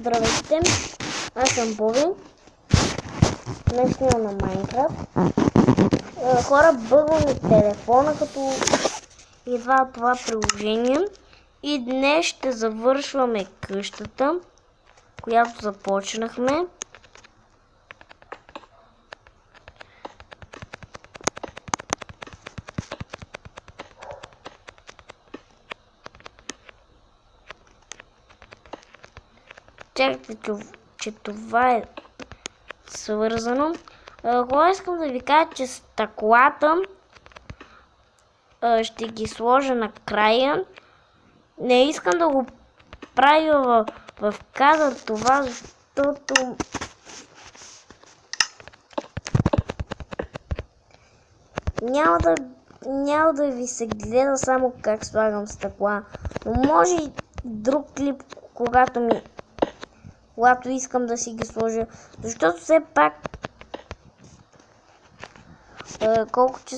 Здравейте, аз съм Боби. Днес снимам на Майнкрафт. Хора, бъгва ми телефона, като идва това приложение. И днес ще завършваме къщата, която започнахме. Чакайте, че това е свързано. Хора, искам да ви кажа, че стъклата ще ги сложа накрая. Не искам да го правя в кадър това, защото няма да ви се гледа само как слагам стъкла. Но може и друг клип, когато искам да си ги сложа. Защото все пак колко че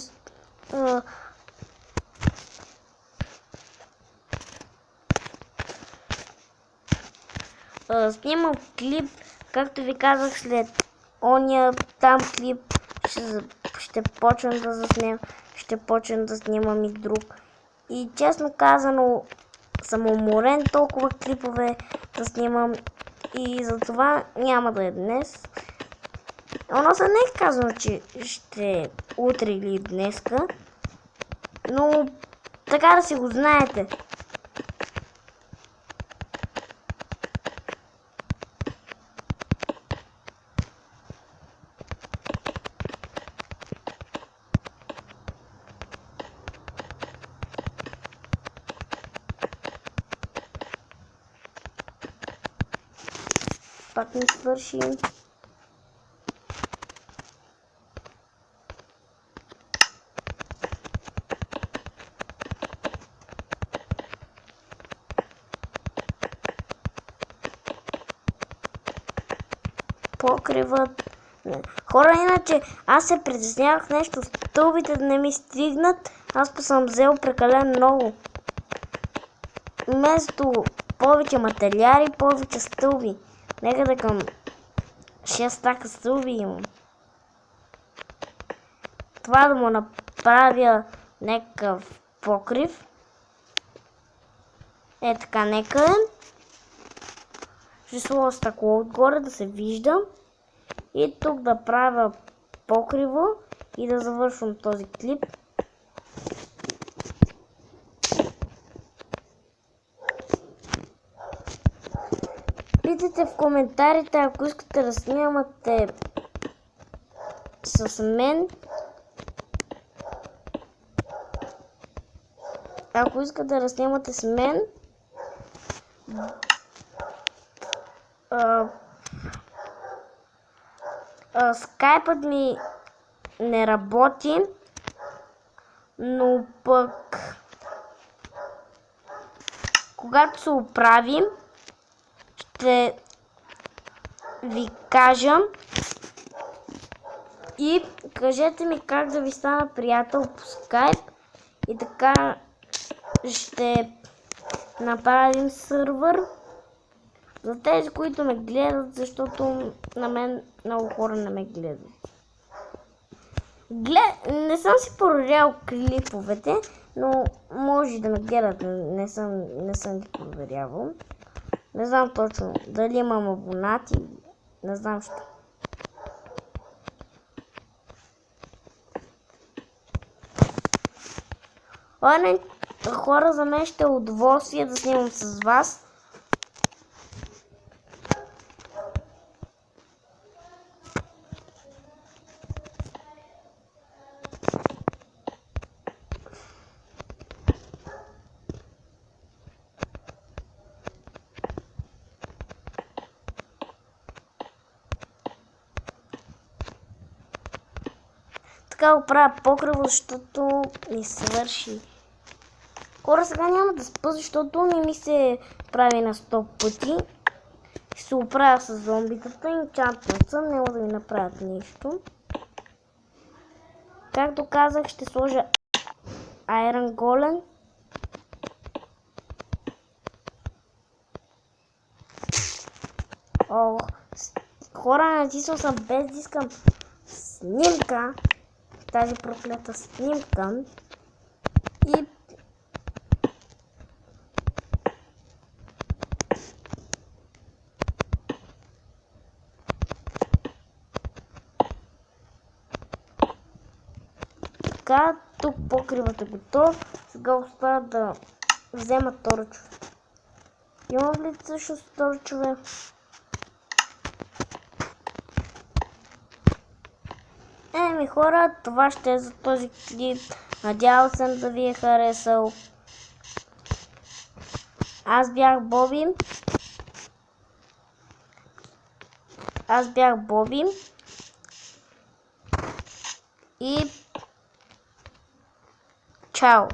снимам клип, както ви казах, след ония там клип ще почвам да заснемам, ще почвам да снимам и друг. И честно казано съм уморен толкова клипове да снимам и затова няма да е днес. Оно се не е казано, че ще утре или днеска, но така да си го знаете. Пак не свърши. Покривът. Хора, иначе аз се притеснявах нещо, стълбите да не ми стигнат, аз па съм взел прекалено много. Вместо повече материали, повече стълби. Некъде към 6 стака стълби имам. Това да му направя някакъв покрив. Е така, нека. Ще сложа стъкло отгоре да се вижда. И тук да правя покриво и да завършвам този клип. Питайте в коментарите, ако искате да снимате с мен. Ако искате да снимате с мен, скайпът ми не работи, но пък когато се оправим, ще ви кажа и кажете ми как да ви стана приятел по скайп и така ще направим сървър за тези, които ме гледат, защото на мен много хора не ме гледат. Не съм си проверял клиповете, но може да ме гледат, не съм ги проверявал. Не знам точно дали имам абонати, не знам що. Хора, за мен ще е удоволствие да снимам с вас. Така го правя покриво, защото ми свърши. Хора, сега няма да спа, защото не ми се прави на 100 пъти. Ще се оправя с зомбитата, инчантнат съм, няма да ми направят нищо. Както казах, ще сложа Iron Golem. Ох, хора, натиснал съм без да искам снимка. Тази проклята снимка. И така, тук покривът е готов. Сега остава да взема торчове. Имам ли също торчове? Еми хора, това ще е за този клип. Надявам се да ви е харесал. Аз бях Боби. И чао!